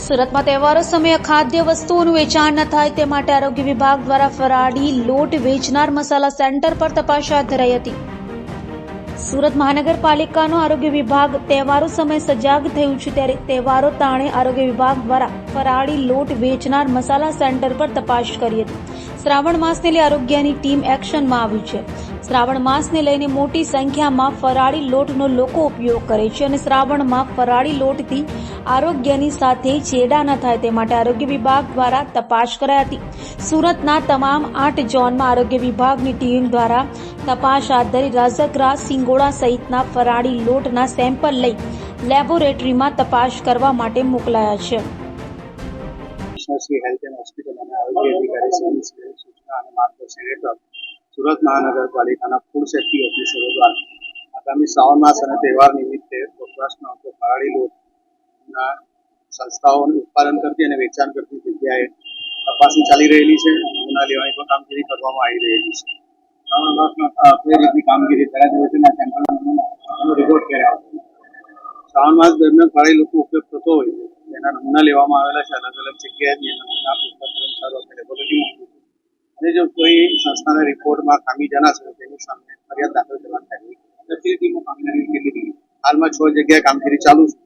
સુરતમાં તહેવારો સમયે ખાદ્ય વસ્તુઓનું વેચાણ ન થાય તે માટે આરોગ્ય વિભાગ દ્વારા ફરાળી લોટ વેચનાર મસાલા સેન્ટર પર તપાસ હાથ ધરાઈ હતી. સુરત મહાનગરપાલિકાનો આરોગ્ય વિભાગ તહેવારો સમયે સજાગ થયું છે ત્યારે તહેવારો તાણે આરોગ્ય વિભાગ દ્વારા ફરાળી લોટ વેચનાર મસાલા સેન્ટર પર તપાસ કરી હતી. શ્રાવણ માસને લઈ આરોગ્યની ટીમ એક્શનમાં આવી છે. શ્રાવણ માસને લઈને મોટી સંખ્યામાં ફરાળી લોટનો લોકો ઉપયોગ કરે છે અને શ્રાવણમાં ફરાળી લોટથી આરોગ્યની સાથે ચેડા ન થાય તે માટે આરોગ્ય વિભાગ દ્વારા તપાસ કરાઈ હતી. સુરતના તમામ 8 ઝોનમાં આરોગ્ય વિભાગની ટીમ દ્વારા તપાસ હાથ ધરી રાજગરા, સિંગોડા સહિતના ફરાળી લોટના સેમ્પલ લઈ લેબોરેટરીમાં તપાસ કરવા માટે મોકલાયા છે. શ્રી હેલ્થ એન્ડ હોસ્પિટલ અને આરોગ્ય અધિકારી શ્રીની સૂચના અને માર્ગદર્શન હેઠળ સુરત મહાનગરપાલિકાના ફૂડ સેફ્ટી ઓફિસરો દ્વારા આગામી શ્રાવણ માસ અને તહેવાર નિમિત્તે વપરાશમાં આવતો ફરાળી લોટના સંસ્થાઓનું ઉત્પાદન કરતી અને વેચાણ કરતી જગ્યાએ તપાસણી ચાલી રહેલી છે. નમૂના લેવાની પણ કામગીરી કરવામાં આવી રહેલી છે. શ્રાવણ માસમાં કઈ રીતની કામગીરી કયા દિવસના સેમ્પલના નમૂનાનો રિપોર્ટ ક્યારે આવશે? શ્રાવણ માસ દરમિયાન ફરાળી લોટનો ઉપયોગ થતો હોય છે. એના નમૂના લેવામાં આવેલા છે. અલગ અલગ જગ્યાએ નમૂના કર્મચારીઓ આપણે લેબોરેટરીમાં મૂકીશું અને જો કોઈ સંસ્થાના રિપોર્ટમાં ખામી જણાશે તો તેની સામે ફરિયાદ દાખલ કરવાની થાય. ફેસિલિટીમાં કામગીરી કેટલી હાલમાં 6 જગ્યાએ કામગીરી ચાલુ છે.